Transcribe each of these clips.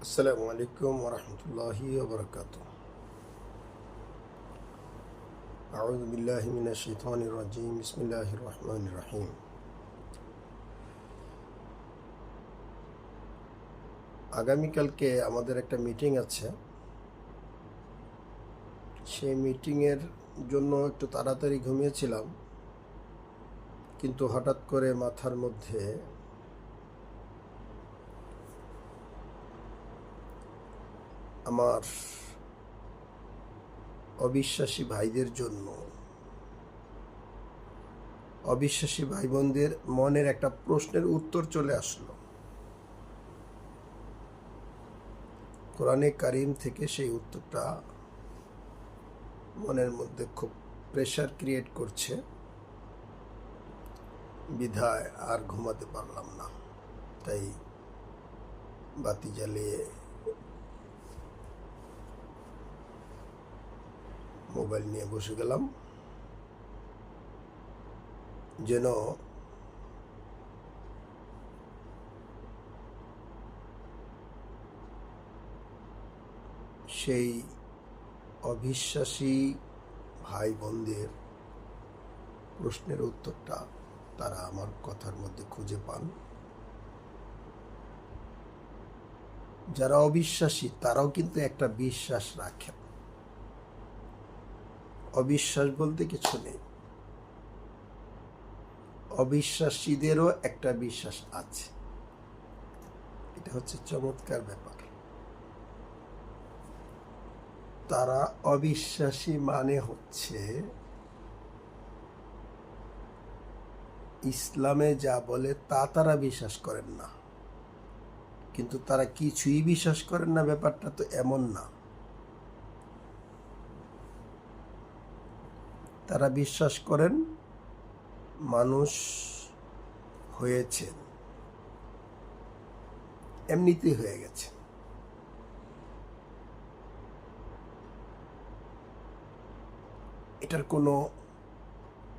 আসসালামু আলাইকুম ওরহমতুল্লাহি ওবরাকাতুহ। আউযু বিল্লাহি মিনাশ শাইতানির রাজিম। বিসমিল্লাহির রহমানির রহিম। আগামীকালকে আমাদের একটা মিটিং আছে। সেই মিটিংয়ের জন্য একটু তাড়াতাড়ি ঘুমিয়েছিলাম, কিন্তু হঠাৎ করে মাথার মধ্যে আমার অবিশ্বাসী ভাইদের জন্য, অবিশ্বাসী ভাই বোনদের মনের একটা প্রশ্নের উত্তর চলে আসলো। কোরআনে কারিম থেকে সেই উত্তরটা মনের মধ্যে খুব প্রেশার ক্রিয়েট করছে, বিধায় আর ঘুমাতে পারলাম না। তাই বাতি জ্বালিয়ে মোবাইল নিয়ে বসে গেলাম, যেন সেই অবিশ্বাসী ভাই বোনদের প্রশ্নের উত্তরটা তারা আমার কথার মধ্যে খুঁজে পান। যারা অবিশ্বাসী তারাও কিন্তু একটা বিশ্বাস রাখেন। অবিশ্বাস বলতে কিছু নেই, অবিশ্বাসীদেরও একটা বিশ্বাস আছে। এটা হচ্ছে চমৎকার ব্যাপার। তারা অবিশ্বাসী মানে হচ্ছে ইসলামে যা বলে তা তারা বিশ্বাস করেন না, কিন্তু তারা কিছুই বিশ্বাস করেন না, ব্যাপারটা তো এমন না। তারা বিশ্বাস করেন মানুষ হয়েছেন, এমনিতেই হয়ে গেছে। এটার কোনো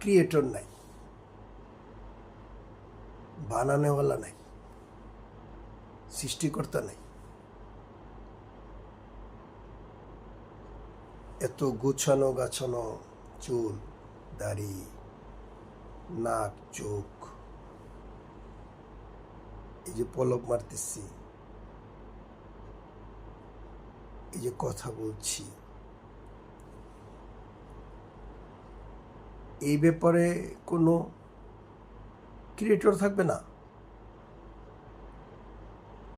ক্রিয়েটর নাই, বানানোওয়ালা নাই, সৃষ্টিকর্তা নাই। এত গোছানো গাছানো চুল, দাড়ি, নাক, চোখ, এই যে পলক মারতেছি, এই যে কথা বলছি, এই ব্যাপারে কোনো ক্রিয়েটর থাকবে না।